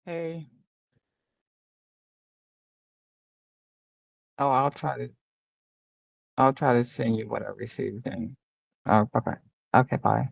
Hey. Oh, I'll try to send you what I received then. Oh, okay. Okay, bye.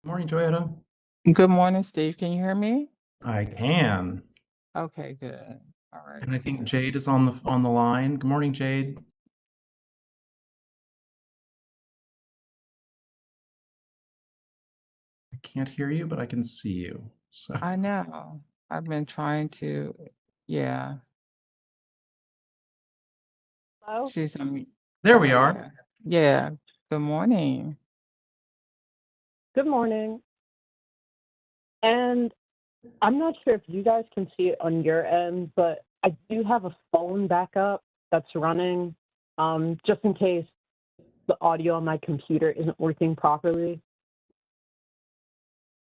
Morning, Joetta. Good morning, Steve. Can you hear me? I can. Okay, good. All right. And I think Jade is on the line. Good morning, Jade. I can't hear you, but I can see you. So I know. I've been trying to, yeah. Hello. She's on. there we Okay, are. yeah. Yeah. Good morning. Good morning. And I'm not sure if you guys can see it on your end, but I do have a phone backup that's running. just in case the audio on my computer isn't working properly.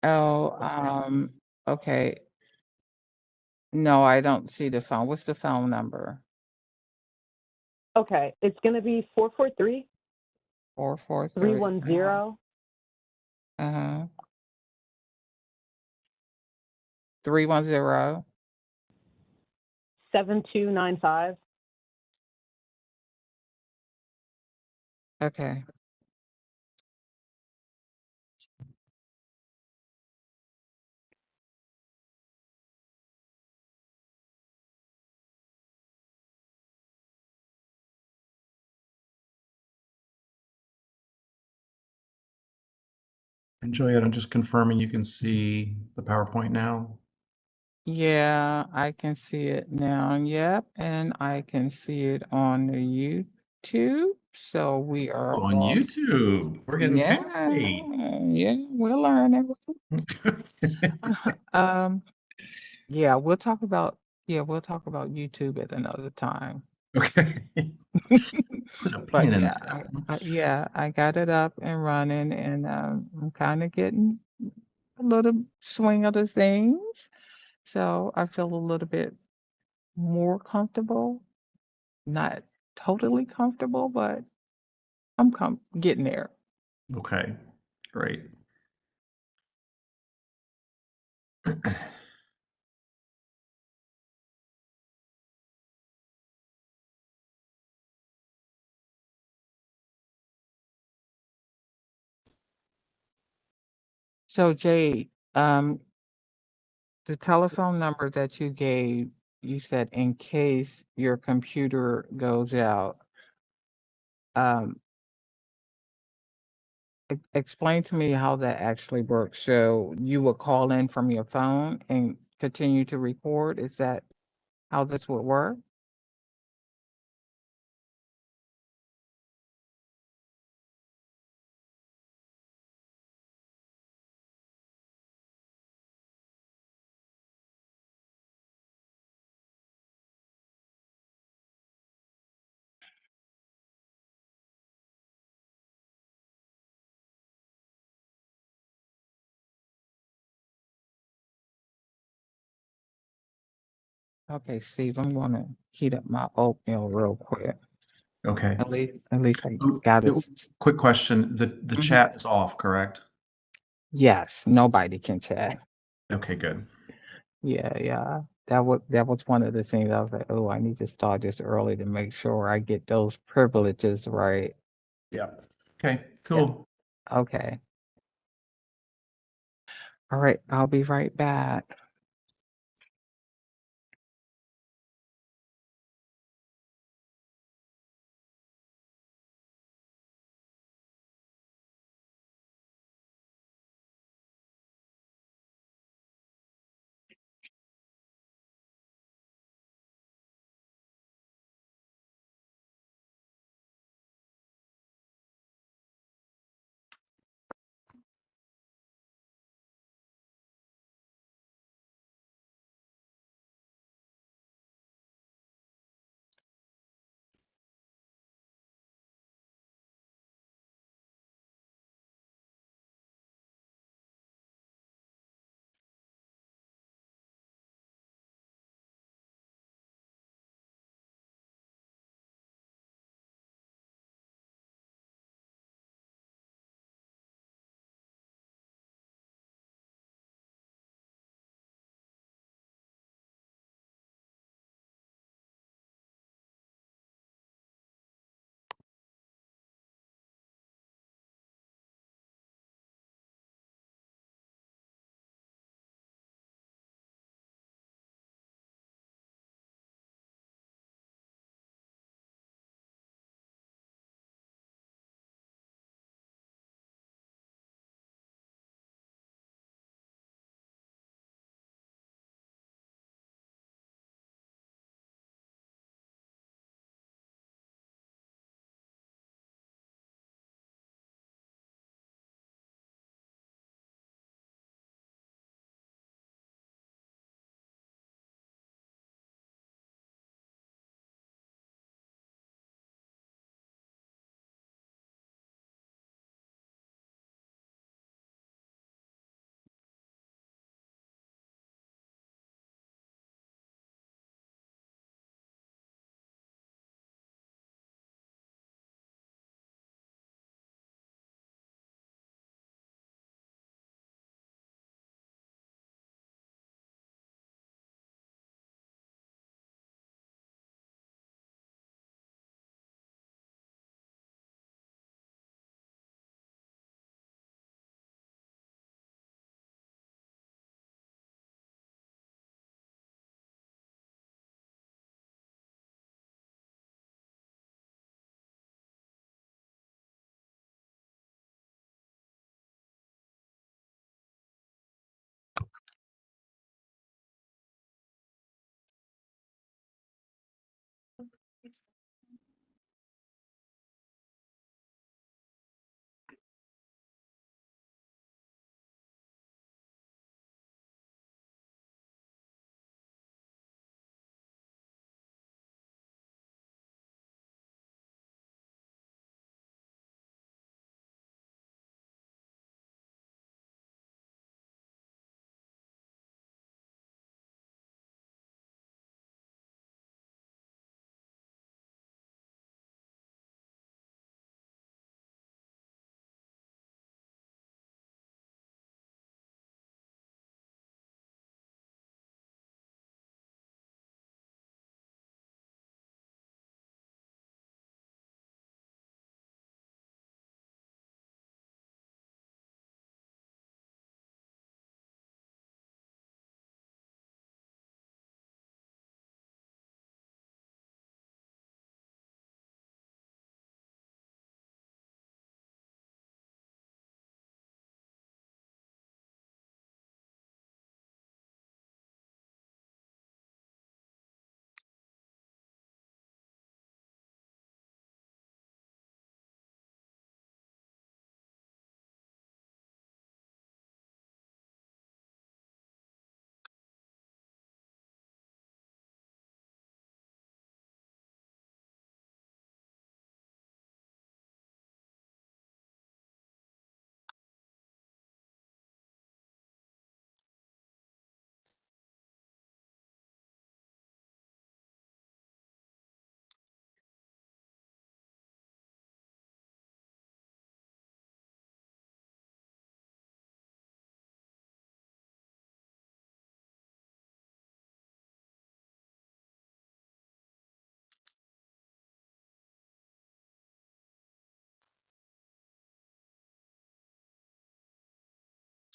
Oh, Okay. okay. No, I don't see the phone. What's the phone number? Okay, it's going to be 443 443. 310 Uh-huh. 310. 7295. Okay. And Joyette, I'm just confirming you can see the PowerPoint now. Yeah, I can see it now. Yep, and I can see it on the YouTube. So we are Oh, on all YouTube. We're getting yeah, fancy. yeah, we're learning. Um, yeah, we'll talk about YouTube at another time. Okay. Put a But pin in that. yeah, I got it up and running, and I'm kind of getting a little swing of the things. So I feel a little bit more comfortable. Not totally comfortable, but I'm getting there. Okay, great. So Jade, the telephone number that you gave, you said in case your computer goes out. Um, explain to me how that actually works. So you will call in from your phone and continue to record. Is that how this would work? Okay, Steve, I'm gonna heat up my oatmeal real quick. Okay. At least I Oh, got it. quick question. The Mhm. chat is off, correct? Yes, nobody can chat. Okay, good. Yeah. That was one of the things I was like, oh, I need to start this early to make sure I get those privileges right. Yeah. Okay, cool. Okay. All right, I'll be right back.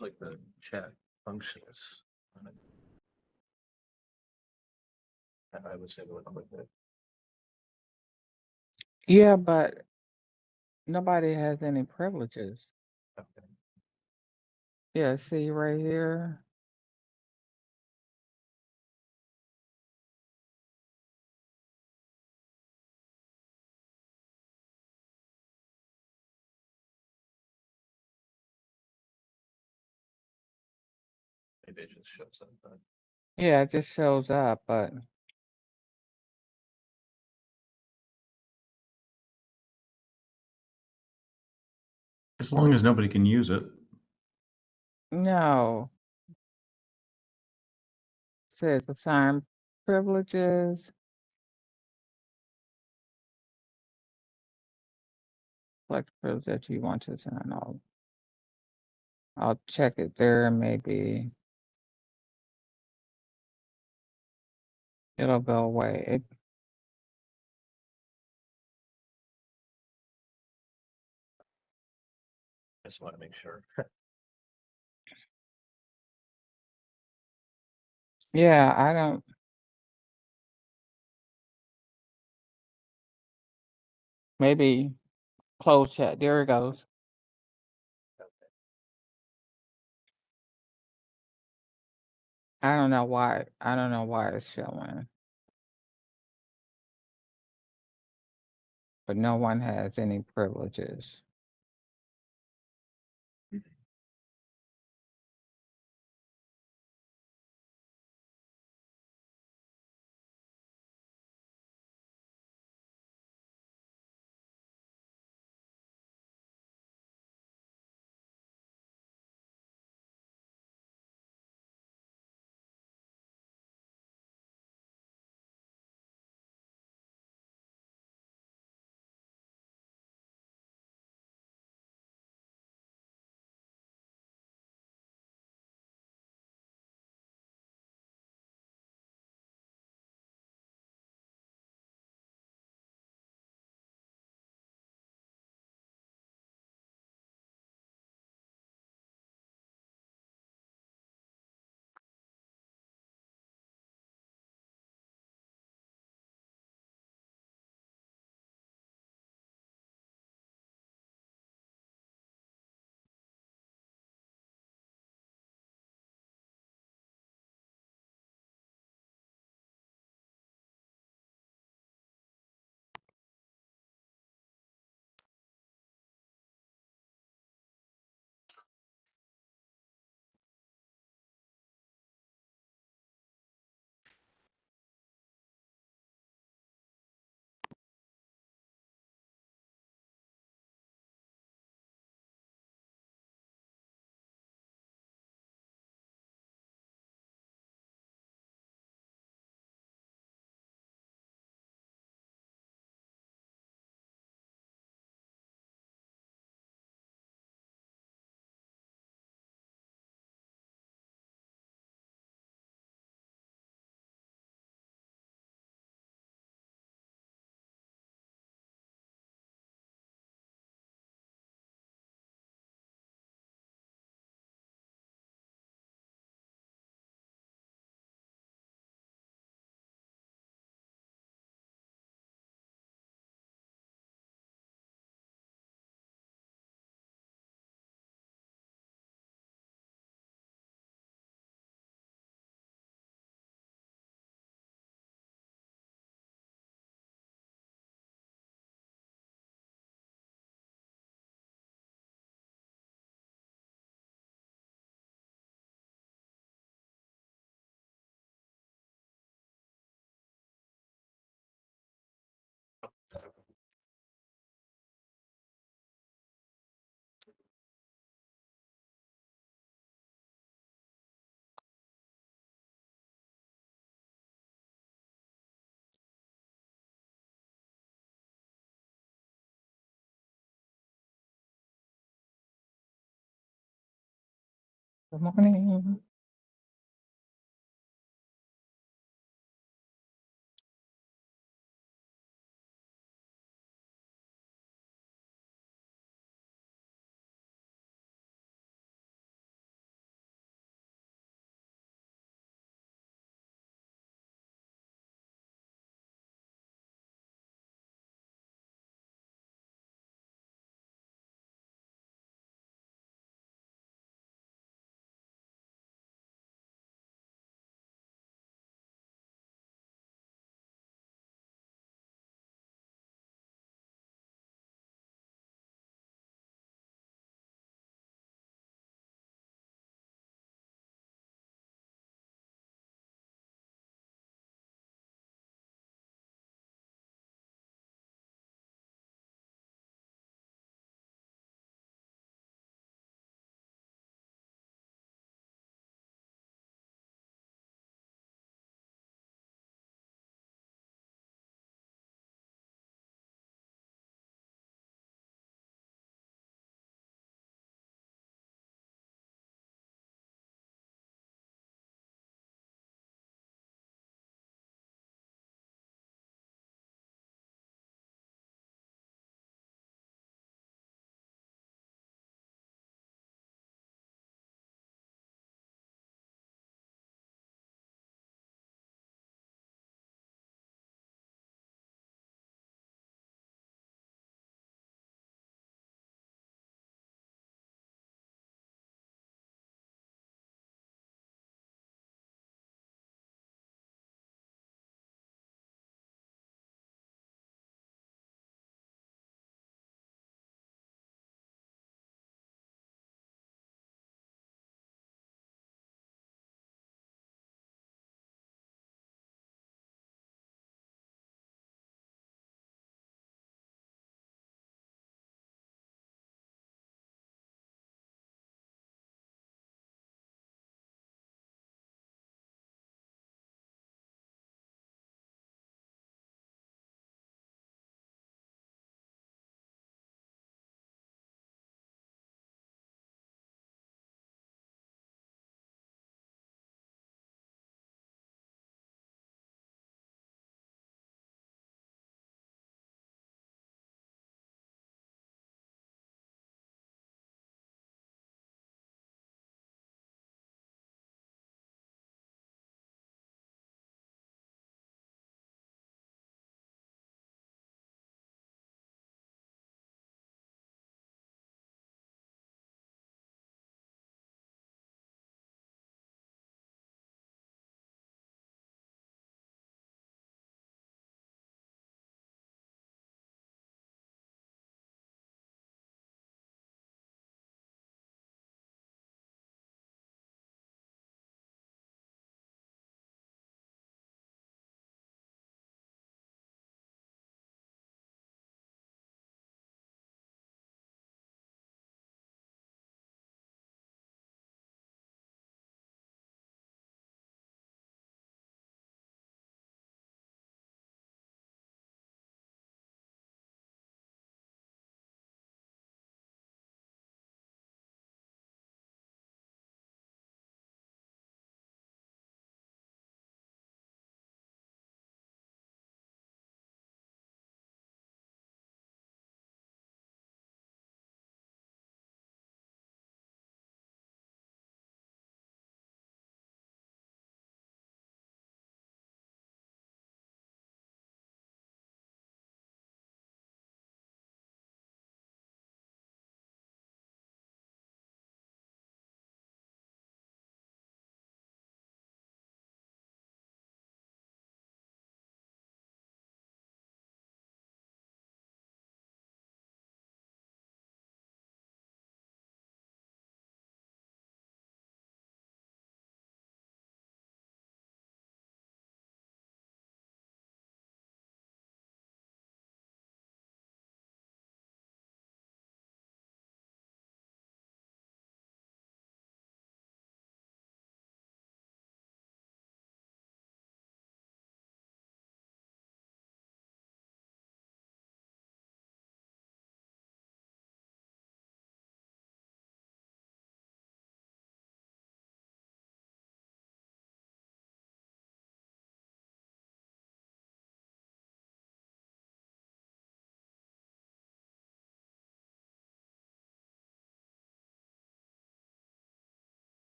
Looks like the chat function is. I was able to click it. Yeah, but nobody has any privileges. Okay. Yeah, see right here. Maybe it just shows up. But Yeah, it just shows up, but As long as nobody can use it. no. Says assign privileges. Select privilege that you want to assign. I'll check it there. Maybe it'll go away. I just want to make sure. Yeah, I don't. Maybe close chat. There it goes. I don't know why. I don't know why it's showing. But no one has any privileges. Good morning.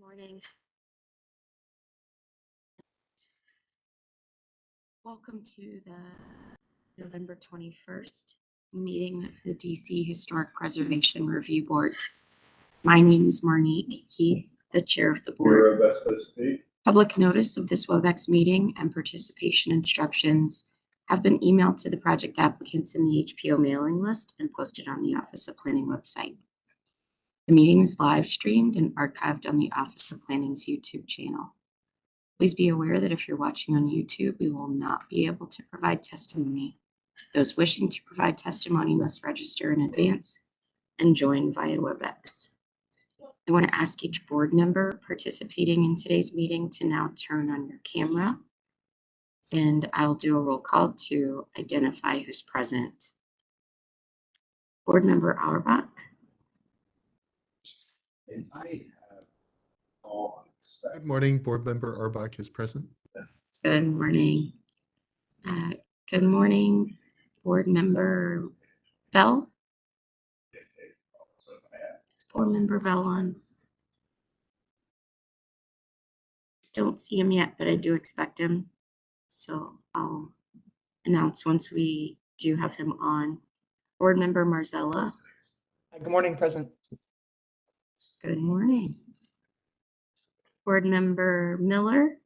Morning. Welcome to the November 21st meeting of the DC Historic Preservation Review Board. My name is Marnique Heath, the chair of the board. Public notice of this WebEx meeting and participation instructions have been emailed to the project applicants in the HPO mailing list and posted on the Office of Planning website. The meeting is live streamed and archived on the Office of Planning's YouTube channel. Please be aware that if you're watching on YouTube, we will not be able to provide testimony. Those wishing to provide testimony must register in advance and join via WebEx. I want to ask each board member participating in today's meeting to now turn on your camera, and I'll do a roll call to identify who's present. Board member Auerbach. Good morning, Board Member Auerbach is present. Good morning. Good morning, Board Member Bell. Is Board Member Bell on? Don't see him yet, but I do expect him. So I'll announce once we do have him on. Board Member Marzella. Good morning, President. Good morning. Board Member Miller.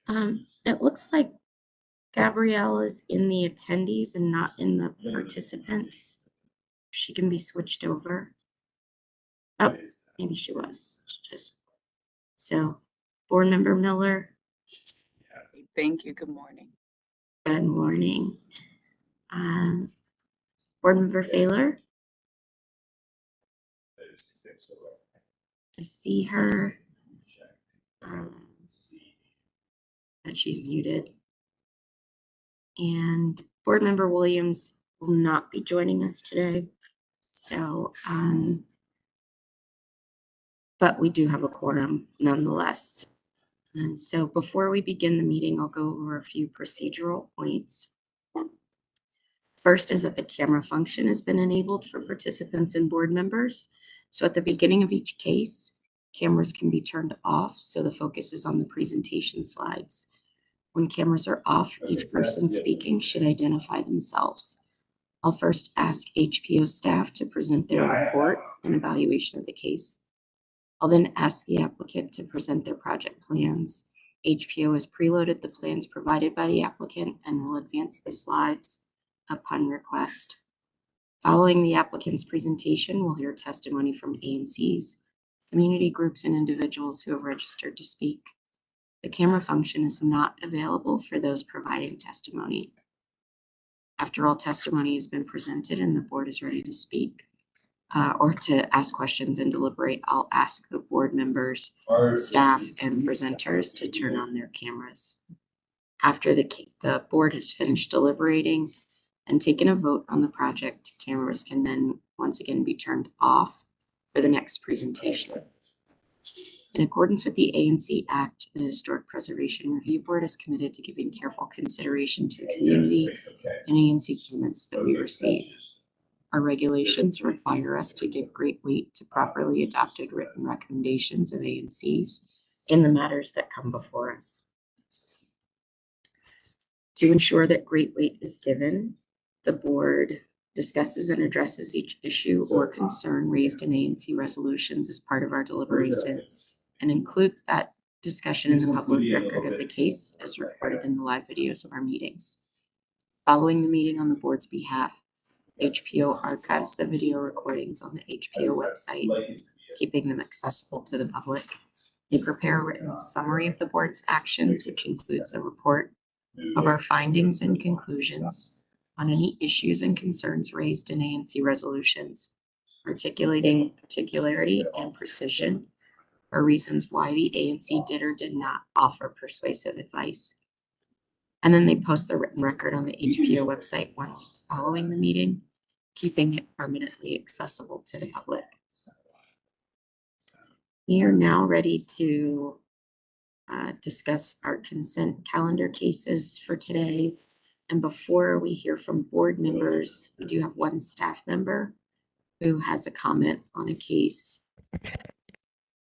It looks like Gabrielle is in the attendees and not in the participants. She can be switched over. Oh, maybe she was. Just so, Board Member Miller. Thank you. Good morning. Good morning. Board Member Failer. I see her. But she's muted. And Board Member Williams will not be joining us today. So, but we do have a quorum nonetheless. And so before we begin the meeting, I'll go over a few procedural points. First is that the camera function has been enabled for participants and board members. So at the beginning of each case, cameras can be turned off so the focus is on the presentation slides. When cameras are off, each person speaking should identify themselves. I'll first ask HPO staff to present their report and evaluation of the case. I'll then ask the applicant to present their project plans. HPO has preloaded the plans provided by the applicant and will advance the slides upon request. Following the applicant's presentation, we'll hear testimony from ANCs, community groups, and individuals who have registered to speak. The camera function is not available for those providing testimony. After all testimony has been presented and the board is ready to speak or to ask questions and deliberate, I'll ask the board members, staff, and presenters to turn on their cameras. After the board has finished deliberating and taken a vote on the project, cameras can then once again be turned off for the next presentation. In accordance with the ANC Act, the Historic Preservation Review Board is committed to giving careful consideration to the community and ANC comments that we receive. Our regulations require us to give great weight to properly adopted written recommendations of ANCs in the matters that come before us. To ensure that great weight is given, the board discusses and addresses each issue or concern raised in ANC resolutions as part of our deliberation and includes that discussion in the public record of the case as recorded in the live videos of our meetings. Following the meeting on the board's behalf, HPO archives the video recordings on the HPO website, keeping them accessible to the public. They prepare a written summary of the board's actions, which includes a report of our findings and conclusions on any issues and concerns raised in ANC resolutions, articulating particularity and precision or reasons why the ANC did or did not offer persuasive advice. And then they post the written record on the HPO website once following the meeting, keeping it permanently accessible to the public. We are now ready to discuss our consent calendar cases for today. And before we hear from board members, we do have one staff member who has a comment on a case.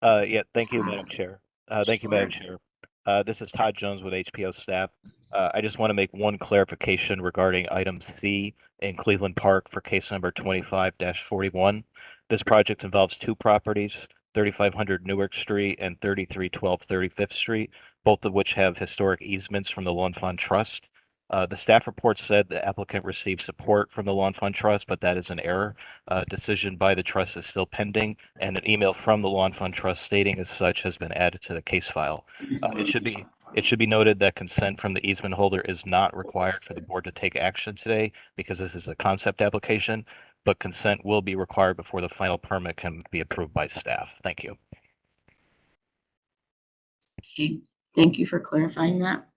Yeah, thank you, Madam Todd. Chair. Thank you, Madam Sure. Chair. This is Todd Jones with HPO staff. I just want to make one clarification regarding item C in Cleveland Park for case number 25-41. This project involves two properties, 3500 Newark Street and 3312 35th Street, both of which have historic easements from the Lawn Fund Trust. The staff report said the applicant received support from the Lawn Fund Trust, but that is an error. Decision by the trust is still pending, and an email from the Lawn Fund Trust stating as such has been added to the case file. It should be noted that consent from the easement holder is not required for the board to take action today because this is a concept application, but consent will be required before the final permit can be approved by staff. Thank you. Okay, thank you for clarifying that.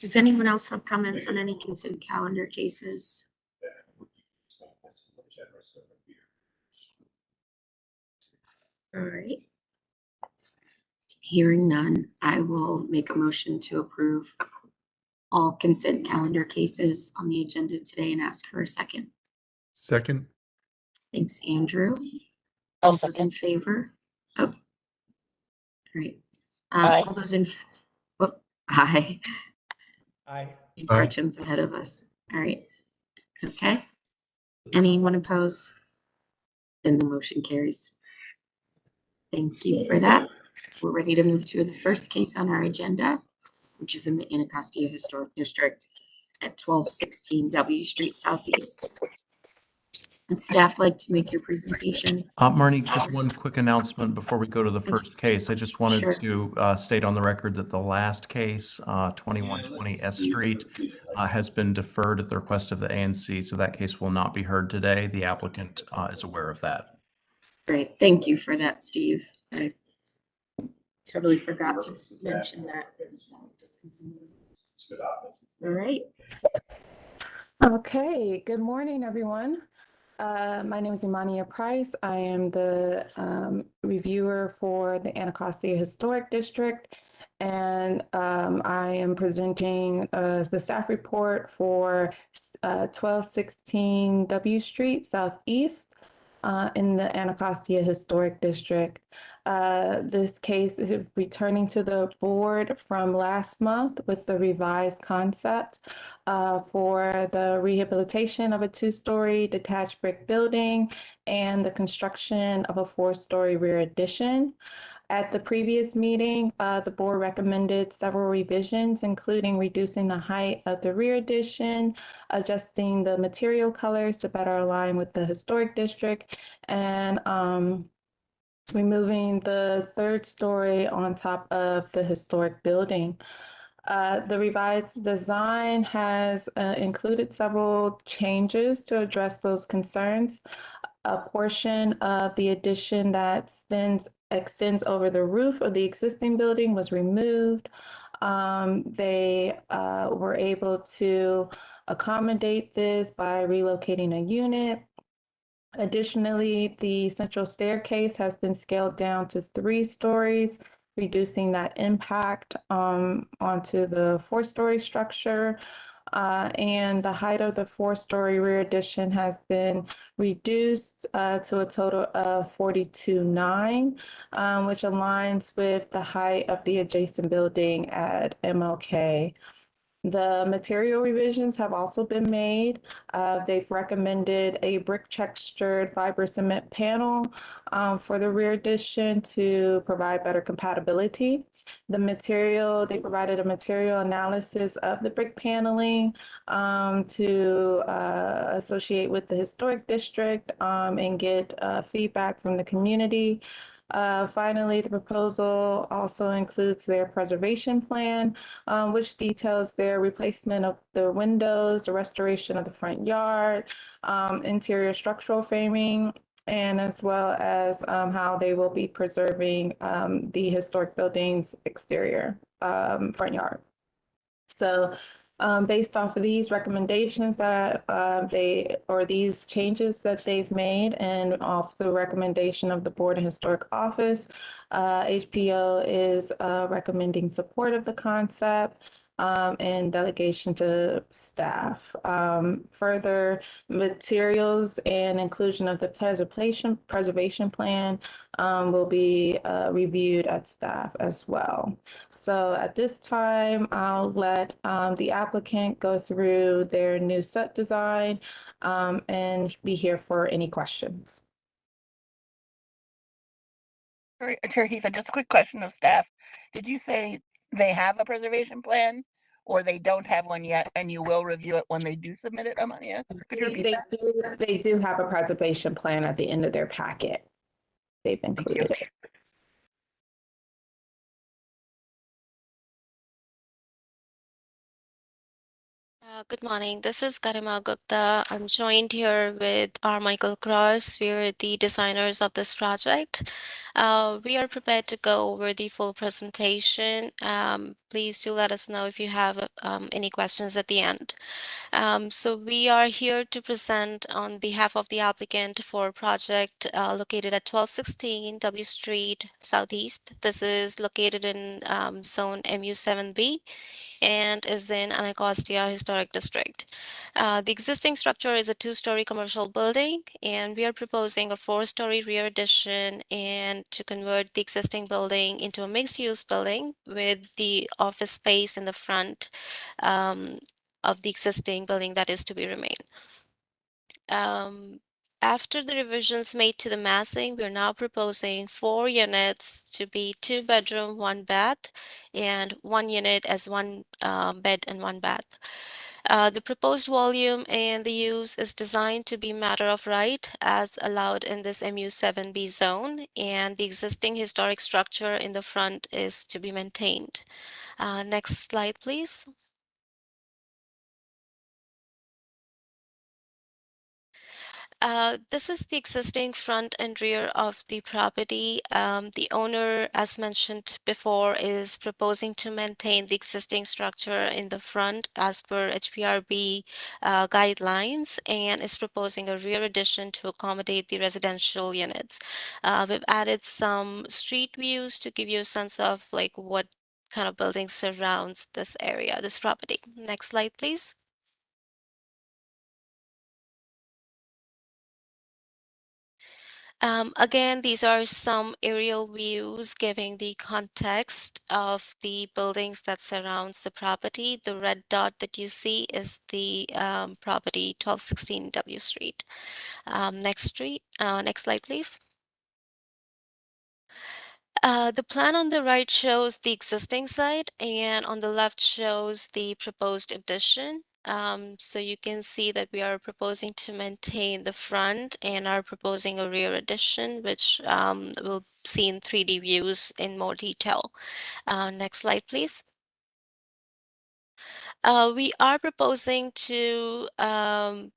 Does anyone else have comments on any consent calendar cases? All right. Hearing none, I will make a motion to approve all consent calendar cases on the agenda today and ask for a second. Second. Thanks, Andrew. All those in favor? Oh. All right. Aye. All those in, oh, aye. Aye. Gretchen's ahead of us. All right. Okay. Anyone oppose? Then the motion carries. Thank you for that. We're ready to move to the first case on our agenda, which is in the Anacostia Historic District at 1216 W Street Southeast. Would staff like to make your presentation? Marnie, just one quick announcement before we go to the first case. I just wanted Sure. to state on the record that the last case, 2120 S Street, has been deferred at the request of the ANC, so that case will not be heard today. The applicant is aware of that. Great. Thank you for that, Steve. I totally forgot to mention that. All right. Okay, good morning, everyone. My name is Imania Price. I am the reviewer for the Anacostia Historic District, and I am presenting the staff report for 1216 W Street Southeast in the Anacostia Historic District. This case is returning to the board from last month with the revised concept for the rehabilitation of a two-story detached brick building and the construction of a four-story rear addition. At the previous meeting, the board recommended several revisions, including reducing the height of the rear addition, adjusting the material colors to better align with the historic district, and removing the third story on top of the historic building. The revised design has included several changes to address those concerns. A portion of the addition that extends over the roof of the existing building was removed. They were able to accommodate this by relocating a unit. Additionally, the central staircase has been scaled down to 3 stories, reducing that impact onto the 4-story structure. And the height of the 4-story rear addition has been reduced to a total of 42.9, which aligns with the height of the adjacent building at MLK. The material revisions have also been made. They've recommended a brick textured fiber cement panel for the rear addition to provide better compatibility. They provided a material analysis of the brick paneling to associate with the historic district and get feedback from the community. Finally, the proposal also includes their preservation plan, which details their replacement of the windows, the restoration of the front yard, interior structural framing, and as well as how they will be preserving the historic building's exterior front yard. So based off of these recommendations that these changes that they've made and off the recommendation of the Board and Historic Office, HPO is recommending support of the concept. and delegation to staff. Further materials and inclusion of the preservation plan will be reviewed at staff as well. So at this time, I'll let the applicant go through their new set design and be here for any questions. Chair Heath, just a quick question of staff. Did you say they have a preservation plan or they don't have one yet and you will review it when they do submit it, Amania? Could you repeat that? They do have a preservation plan at the end of their packet. They've included it. Good morning. This is Garima Gupta. I'm joined here with Michael Cross. We're the designers of this project. We are prepared to go over the full presentation. Please do let us know if you have any questions at the end. So we are here to present on behalf of the applicant for a project located at 1216 W Street Southeast. This is located in zone MU7B and is in Anacostia Historic District. The existing structure is a two-story commercial building, and we are proposing a four-story rear addition and to convert the existing building into a mixed-use building with the office space in the front of the existing building that is to be remain. After the revisions made to the massing, we're now proposing 4 units to be 2 bedroom, 1 bath, and 1 unit as 1 bed and 1 bath. The proposed volume and the use is designed to be matter of right as allowed in this MU7B zone, and the existing historic structure in the front is to be maintained. Next slide, please. This is the existing front and rear of the property. The owner, as mentioned before, is proposing to maintain the existing structure in the front as per HPRB guidelines and is proposing a rear addition to accommodate the residential units. We've added some street views to give you a sense of like what kind of building surrounds this area, this property. Next slide, please. Again, these are some aerial views giving the context of the buildings that surrounds the property. The red dot that you see is the property 1216 W Street. Next slide, please. The plan on the right shows the existing site and on the left shows the proposed addition. So you can see that we are proposing to maintain the front and are proposing a rear addition, which we'll see in 3D views in more detail. Next slide, please. We are proposing to underpin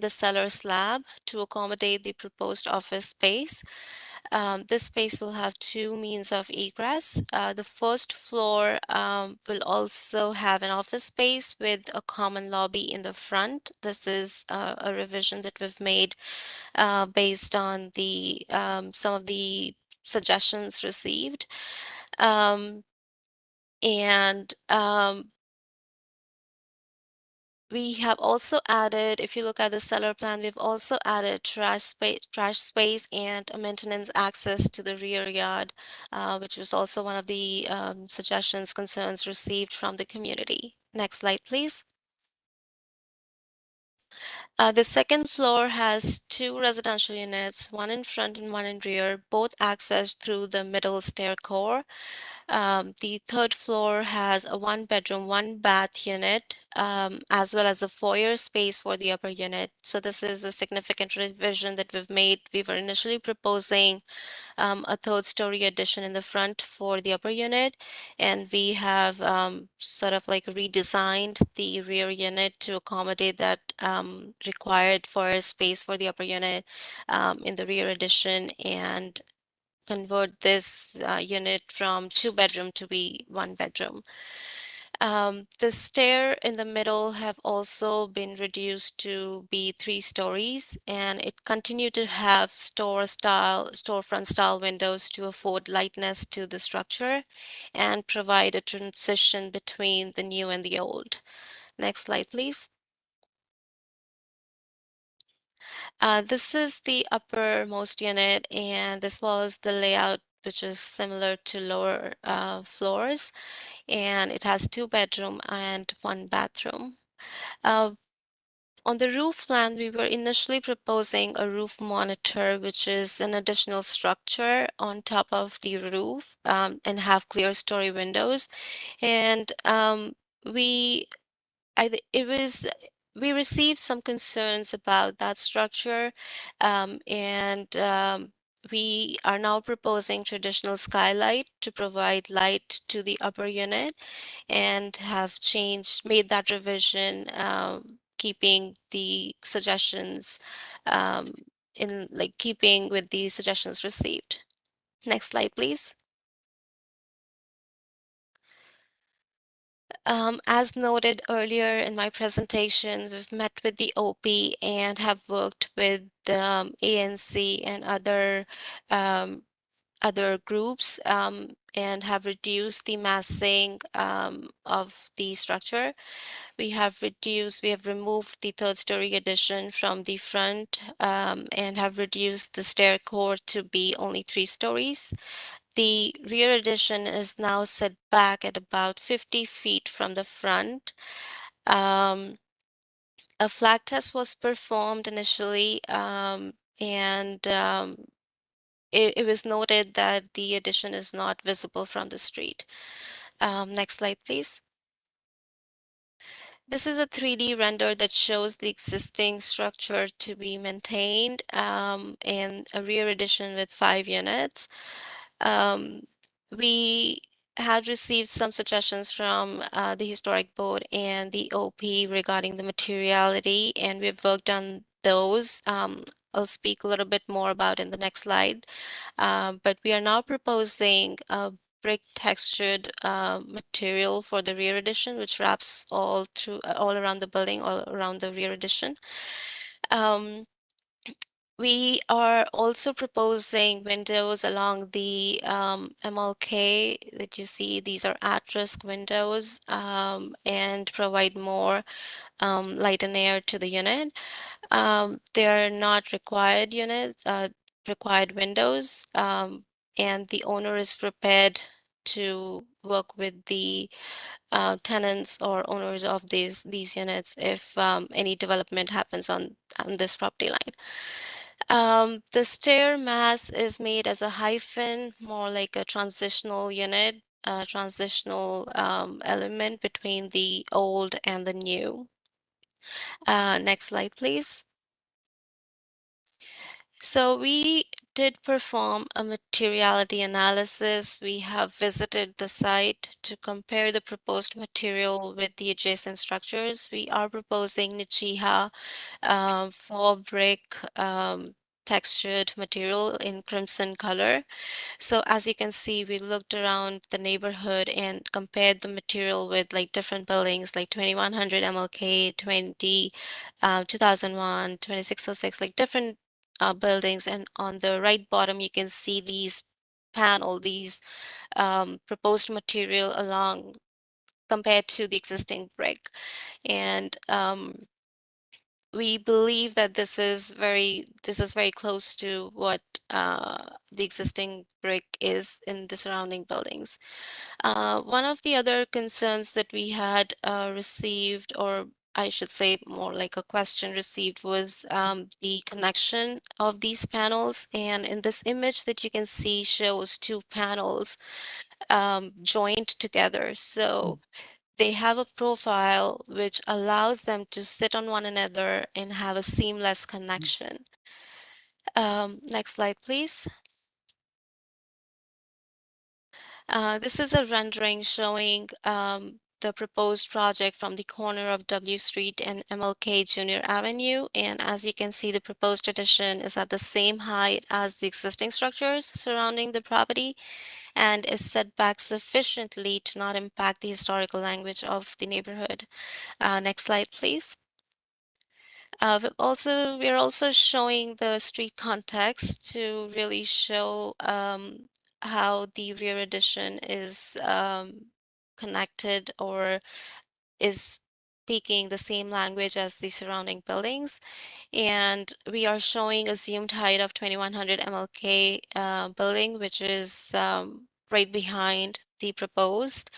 the cellar slab to accommodate the proposed office space. This space will have 2 means of egress. The first floor will also have an office space with a common lobby in the front. This is a revision that we've made based on the some of the suggestions received. We have also added, if you look at the cellar plan, we've also added trash space and a maintenance access to the rear yard, which was also one of the suggestions, concerns received from the community. Next slide, please. The second floor has 2 residential units, one in front and one in rear, both accessed through the middle stair core. The third floor has a 1 bedroom, 1 bath unit, as well as a foyer space for the upper unit. So this is a significant revision that we've made. We were initially proposing a 3rd story addition in the front for the upper unit, and we have sort of like redesigned the rear unit to accommodate that required for space for the upper unit in the rear addition and convert this unit from 2 bedroom to be 1 bedroom. The stair in the middle have also been reduced to be 3 stories, and it continued to have storefront style windows to afford lightness to the structure and provide a transition between the new and the old. Next slide, please. This is the uppermost unit, and this was the layout, which is similar to lower floors, and it has 2 bedroom and 1 bathroom. On the roof plan, we were initially proposing a roof monitor, which is an additional structure on top of the roof, and have clear story windows. And we it was we received some concerns about that structure, and we are now proposing traditional skylight to provide light to the upper unit, and have made that revision, keeping the suggestions, um, in like keeping with the suggestions received. Next slide, please. As noted earlier in my presentation, we've met with the OP and have worked with ANC and other groups, and have reduced the massing of the structure. We have removed the third story addition from the front, and have reduced the stair core to be only 3 stories. The rear addition is now set back at about 50 feet from the front. A flag test was performed initially, and it was noted that the addition is not visible from the street. Next slide, please. This is a 3D render that shows the existing structure to be maintained, and a rear addition with 5 units. We had received some suggestions from the Historic Board and the OP regarding the materiality, and we've worked on those. I'll speak a little bit more about in the next slide. But we are now proposing a brick textured material for the rear addition, which wraps all around the building, all around the rear addition. We are also proposing windows along the MLK that you see. These are at-risk windows, and provide more light and air to the unit. They are not required windows, and the owner is prepared to work with the tenants or owners of these units if any development happens on this property line. The stair mass is made as a hyphen, more like a transitional unit, a transitional element between the old and the new. Next slide, please. So we did perform a materiality analysis. We have visited the site to compare the proposed material with the adjacent structures. We are proposing Nichiha for brick textured material in crimson color. So as you can see, we looked around the neighborhood and compared the material with like different buildings like 2100 MLK, 2001, 2606, like different buildings. And on the right bottom, you can see these proposed material along compared to the existing brick. And we believe that this is very close to what the existing brick is in the surrounding buildings. One of the other concerns that we had received, or I should say more like a question received, was the connection of these panels. And in this image that you can see shows 2 panels joined together. So they have a profile which allows them to sit on one another and have a seamless connection. Next slide, please. This is a rendering showing the proposed project from the corner of W Street and MLK Junior Avenue. And as you can see, the proposed addition is at the same height as the existing structures surrounding the property. and is set back sufficiently to not impact the historical language of the neighborhood. Next slide, please. We are also showing the street context to really show how the rear addition is connected or is speaking the same language as the surrounding buildings. And we are showing assumed height of 2100 MLK building, which is right behind the proposed.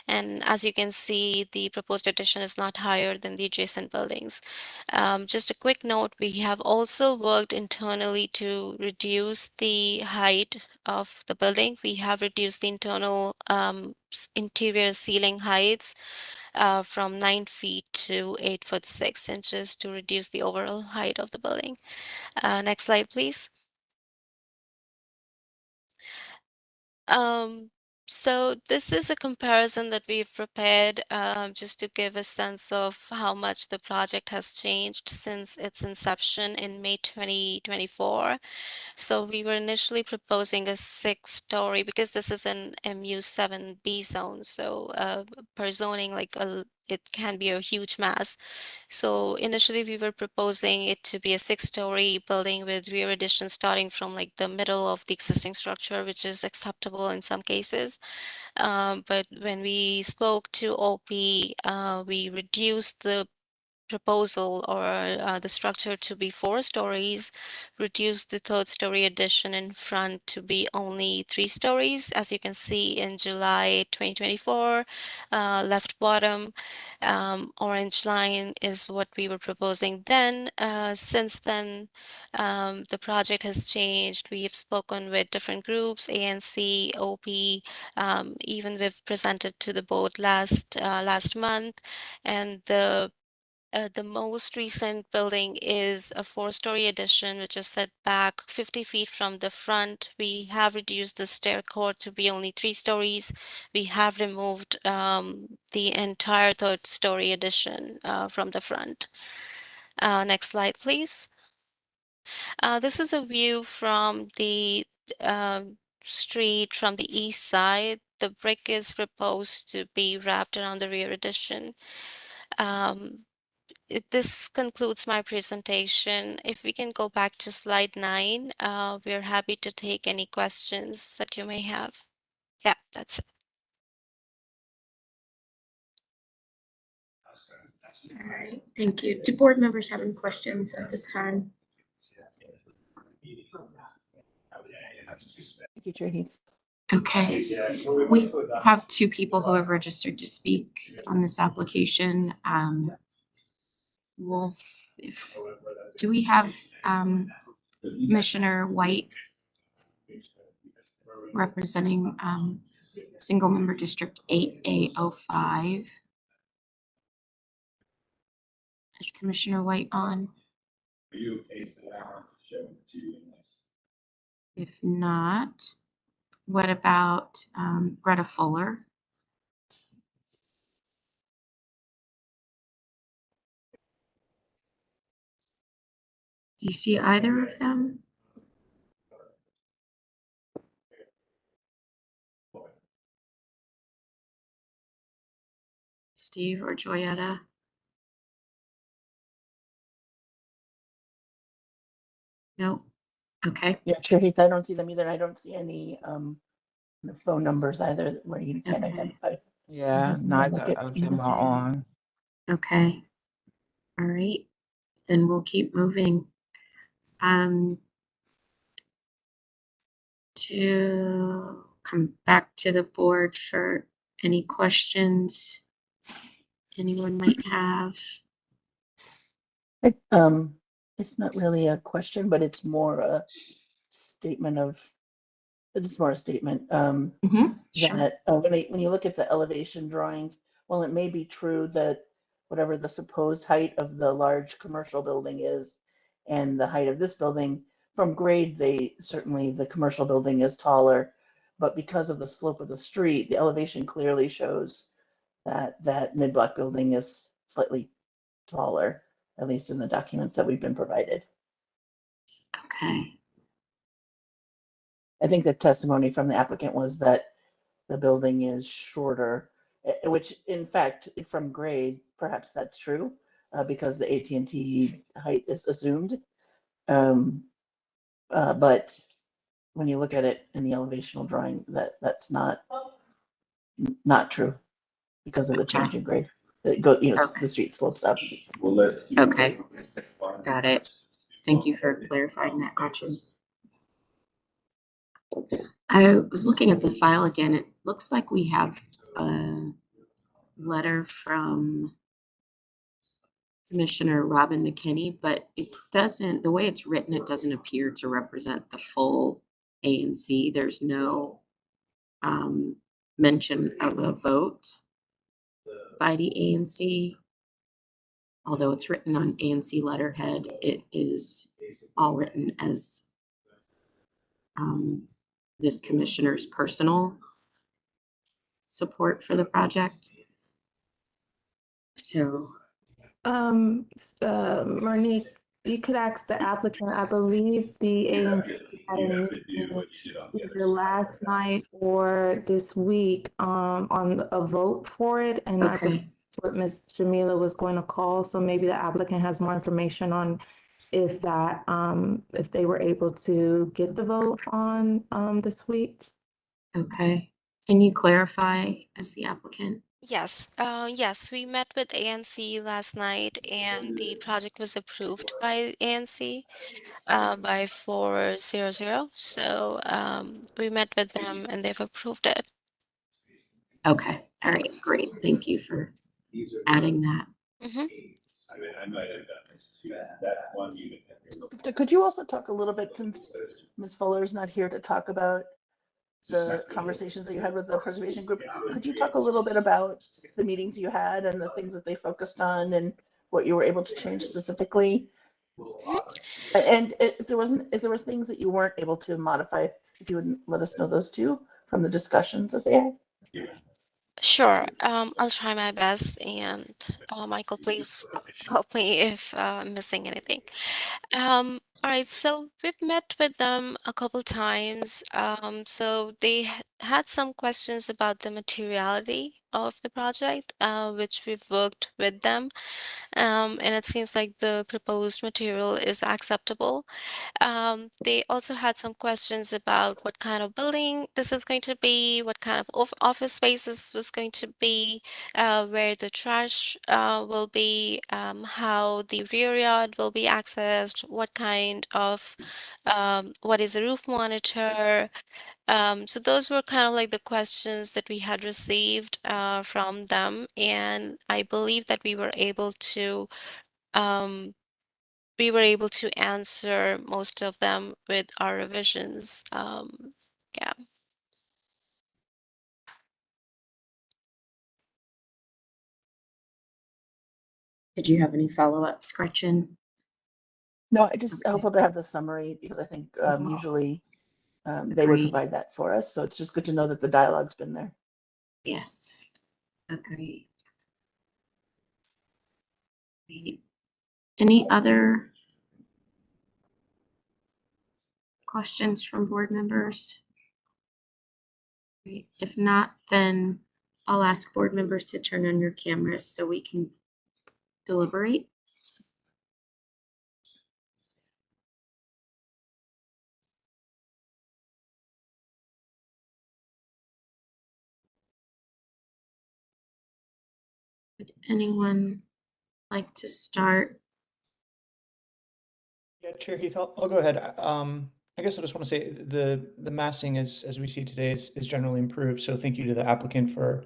And as you can see, the proposed addition is not higher than the adjacent buildings. Just a quick note, we have also worked internally to reduce the height of the building. We have reduced the internal interior ceiling heights from 9 feet to 8 foot 6 inches to reduce the overall height of the building. Next slide, please. So this is a comparison that we've prepared just to give a sense of how much the project has changed since its inception in May 2024. So we were initially proposing a 6-story because this is an MU7B zone. So per zoning, it can be a huge mass. So initially we were proposing it to be a 6-story building with rear addition starting from like the middle of the existing structure, which is acceptable in some cases. But when we spoke to OP, we reduced the proposal or the structure to be 4 stories, reduce the 3rd-story addition in front to be only 3 stories. As you can see in July 2024, left bottom, orange line is what we were proposing then. Since then, the project has changed. We've spoken with different groups, ANC, OP, even we've presented to the board last month, and the most recent building is a 4-story addition, which is set back 50 feet from the front. We have reduced the stair court to be only 3 stories. We have removed the entire 3rd-story addition from the front. Next slide, please. This is a view from the street from the east side. The brick is proposed to be wrapped around the rear addition. This concludes my presentation. If we can go back to slide 9, we're happy to take any questions that you may have. Yeah, that's it. All right, thank you. Do board members have any questions at this time? Thank you, Chair Heath. Okay, we have 2 people who have registered to speak on this application. Do we have Commissioner White representing single member district 8A05? Is Commissioner White on? If not, what about Greta Fuller? Do you see either of them? Steve or Joyetta? No. Okay. Yeah, Chair Heath, I don't see them either. I don't see any phone numbers either where you can identify. Yeah, Doesn't neither look at of either. them are on. Okay. All right. Then we'll keep moving. To come back to the board for any questions anyone might have. It's not really a question, but it's more a statement of, it's more a statement. Sure. That when you look at the elevation drawings, while it may be true that whatever the supposed height of the large commercial building is and the height of this building, from grade, certainly the commercial building is taller, but because of the slope of the street, the elevation clearly shows that mid-block building is slightly taller, at least in the documents that we've been provided. Okay. I think the testimony from the applicant was that the building is shorter, which in fact, from grade, perhaps that's true, because the AT&T height is assumed. But when you look at it in the elevational drawing, that's not true because of the change in grade. It go, the street slopes up. Okay, got it. Thank you for clarifying that, Gretchen. I was looking at the file again. It looks like we have a letter from Commissioner Robin McKinney, but it doesn't, the way it's written, it doesn't appear to represent the full ANC. There's no mention of a vote by the ANC. Although it's written on ANC letterhead, it is all written as this commissioner's personal support for the project. So, Marnice, you could ask the applicant. I believe the ANC had a meeting either last night or this week on a vote for it, and I believe that's what Ms. Jamila was going to call. So maybe the applicant has more information on if that if they were able to get the vote on this week. okay. Can you clarify as the applicant? Yes, yes, we met with ANC last night and the project was approved by ANC by 400. So we met with them and they've approved it. Okay, all right, great. Thank you for adding that. Could you also talk a little bit, since Ms. Fuller is not here to talk about the conversations that you had with the preservation group, could you talk a little bit about the meetings you had and the things that they focused on and what you were able to change specifically? And if there was things that you weren't able to modify, if you would let us know those too from the discussions that they had. Sure, I'll try my best, and Michael, please help me if I'm missing anything. All right, so we've met with them a couple times. So they had some questions about the materiality of the project, which we've worked with them. And it seems like the proposed material is acceptable. They also had some questions about what kind of building this is going to be, what kind of office space this was going to be, where the trash will be, how the rear yard will be accessed, what kind of, what is a roof monitor. So those were kind of like the questions that we had received from them, and I believe that we were able to answer most of them with our revisions. Yeah. Did you have any follow-ups, Gretchen? No, I just hopeful to have the summary because I think usually they would provide that for us. So it's just good to know that the dialogue's been there. Yes, agree. Any other questions from board members? If not, then I'll ask board members to turn on your cameras so we can deliberate. Would anyone like to start? Yeah, Chair Heath, I'll go ahead. I guess I just want to say the massing as we see today is generally improved. So thank you to the applicant for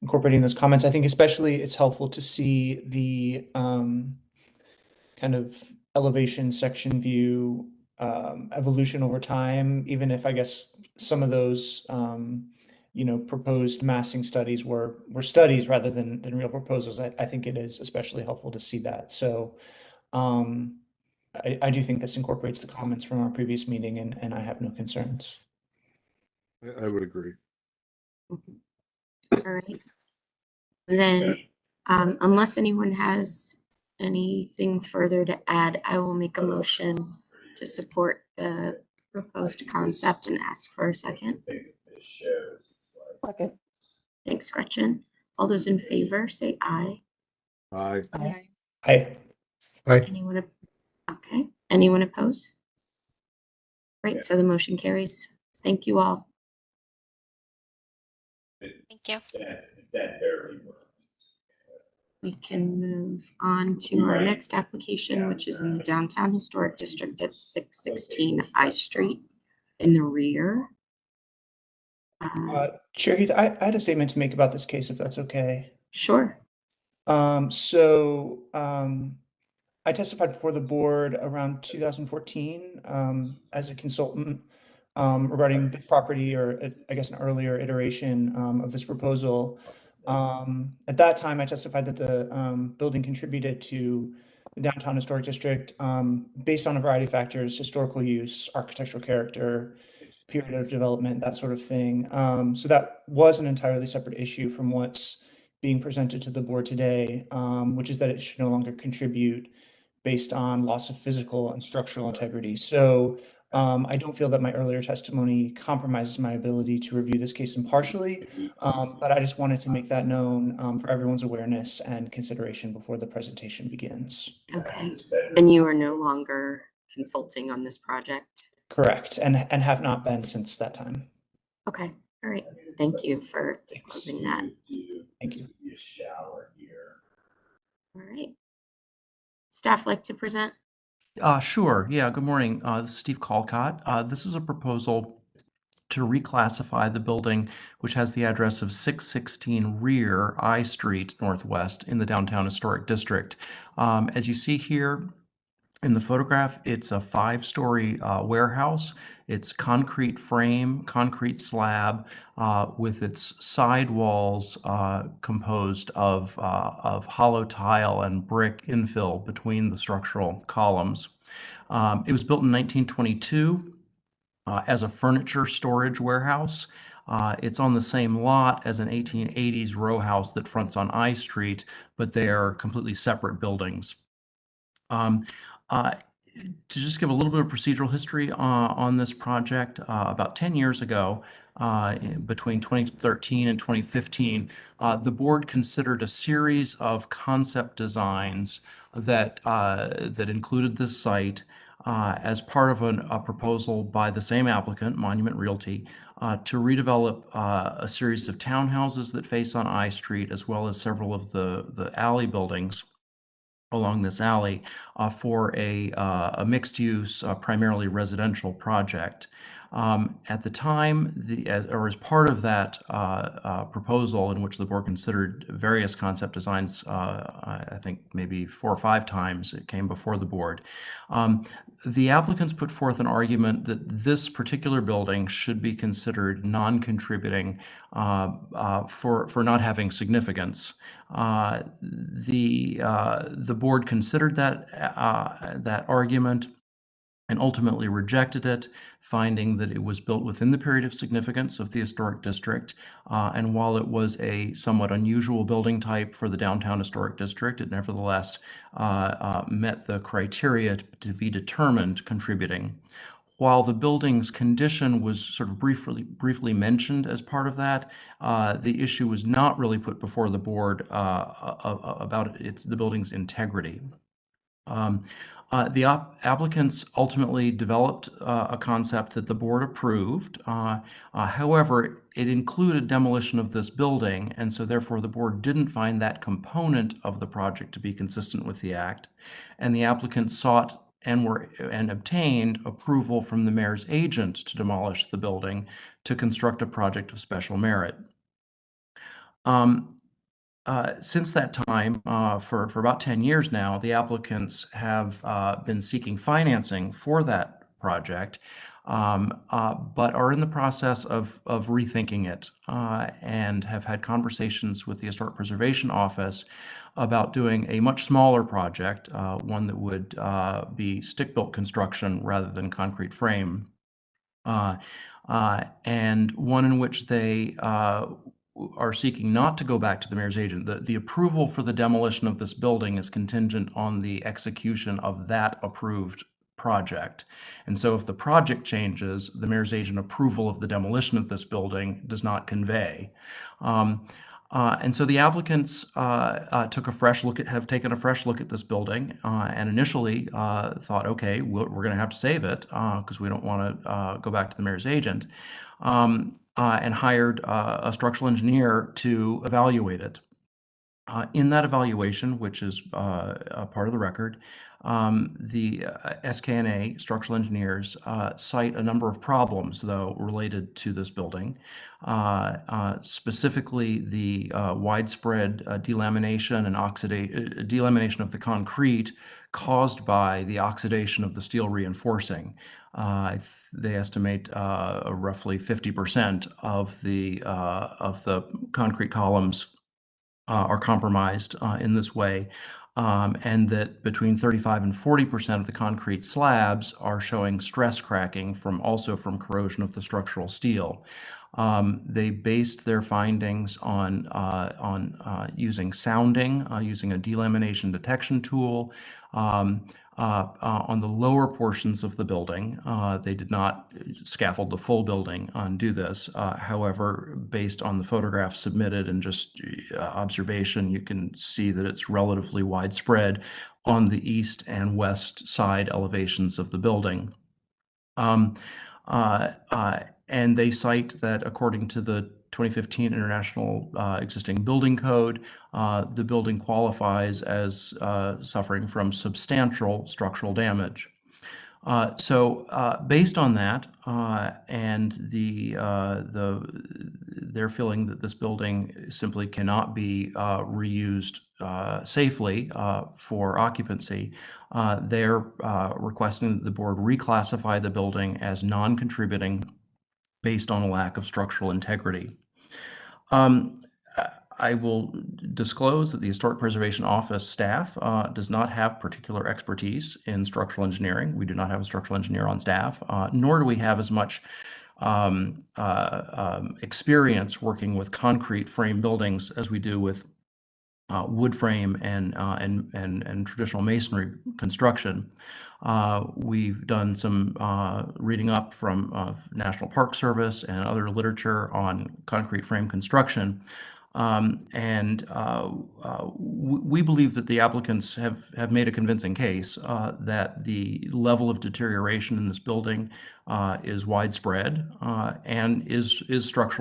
incorporating those comments. I think especially it's helpful to see the kind of elevation section view evolution over time, even if I guess some of those proposed massing studies were studies rather than real proposals. I think it is especially helpful to see that. So I do think this incorporates the comments from our previous meeting, and I have no concerns. I would agree. All right. Then, unless anyone has anything further to add, I will make a motion to support the proposed concept and ask for a second. Second. Thanks, Gretchen. All those in favor, say aye. Aye. Aye. Aye. Aye. Okay, anyone oppose? Great, so the motion carries. Thank you all. Thank you. We can move on to our next application, which is in the Downtown Historic District at 616 I Street in the rear. Chair Heath, I had a statement to make about this case, if that's okay. Sure. I testified before the board around 2014 as a consultant regarding this property, or I guess an earlier iteration of this proposal. At that time, I testified that the building contributed to the Downtown Historic District based on a variety of factors: historical use, architectural character, period of development, that sort of thing. So that was an entirely separate issue from what's being presented to the board today, which is that it should no longer contribute based on loss of physical and structural integrity. So I don't feel that my earlier testimony compromises my ability to review this case impartially, but I just wanted to make that known for everyone's awareness and consideration before the presentation begins. Okay, and you are no longer consulting on this project? Correct, and have not been since that time. Okay, all right. Thank you for disclosing that. Thank you. All right. Staff like to present? Sure. Yeah. Good morning. This is Steve Calcott. This is a proposal to reclassify the building, which has the address of 616 Rear I Street Northwest in the Downtown Historic District. As you see here in the photograph, it's a 5-story warehouse. It's concrete frame, concrete slab, with its side walls composed of hollow tile and brick infill between the structural columns. It was built in 1922 as a furniture storage warehouse. It's on the same lot as an 1880s row house that fronts on I Street, but they are completely separate buildings. To just give a little bit of procedural history on this project, about 10 years ago, between 2013 and 2015, the board considered a series of concept designs that included this site as part of a proposal by the same applicant, Monument Realty, to redevelop a series of townhouses that face on I Street, as well as several of the alley buildings along this alley for a mixed-use, primarily residential project. At the time, or as part of that proposal, in which the board considered various concept designs, I think maybe 4 or 5 times it came before the board, the applicants put forth an argument that this particular building should be considered non-contributing for not having significance. The board considered that argument and ultimately rejected it, finding that it was built within the period of significance of the historic district. And while it was a somewhat unusual building type for the Downtown Historic District, it nevertheless met the criteria to be determined contributing. While the building's condition was sort of briefly mentioned as part of that, the issue was not really put before the board about the building's integrity. The applicants ultimately developed a concept that the board approved. However, it included demolition of this building, and so therefore the board didn't find that component of the project to be consistent with the act. And the applicants sought and obtained approval from the mayor's agent to demolish the building to construct a project of special merit. Since that time, for about 10 years now, the applicants have been seeking financing for that project, but are in the process of rethinking it and have had conversations with the Historic Preservation Office about doing a much smaller project, one that would be stick-built construction rather than concrete frame, and one in which they are seeking not to go back to the mayor's agent. The approval for the demolition of this building is contingent on the execution of that approved project. And so if the project changes, the mayor's agent approval of the demolition of this building does not convey. And so the applicants have taken a fresh look at this building and initially thought, okay, we're going to have to save it because we don't want to go back to the mayor's agent, and hired a structural engineer to evaluate it. In that evaluation, which is a part of the record, the SKNA structural engineers cite a number of problems, though, related to this building, specifically the widespread delamination and delamination of the concrete caused by the oxidation of the steel reinforcing. They estimate roughly 50% of the concrete columns are compromised in this way, and that between 35 and 40% of the concrete slabs are showing stress cracking from corrosion of the structural steel. They based their findings on using sounding, using a delamination detection tool. On the lower portions of the building, they did not scaffold the full building and do this. However, based on the photographs submitted and just observation, you can see that it's relatively widespread on the east and west side elevations of the building. And they cite that according to the 2015 International Existing Building Code, the building qualifies as suffering from substantial structural damage. So based on that and their feeling that this building simply cannot be reused safely for occupancy, they're requesting that the board reclassify the building as non-contributing based on a lack of structural integrity. I will disclose that the Historic Preservation Office staff does not have particular expertise in structural engineering. We do not have a structural engineer on staff, nor do we have as much experience working with concrete frame buildings as we do with wood frame and traditional masonry construction. We've done some reading up from National Park Service and other literature on concrete frame construction. We believe that the applicants have made a convincing case that the level of deterioration in this building is widespread and is structurally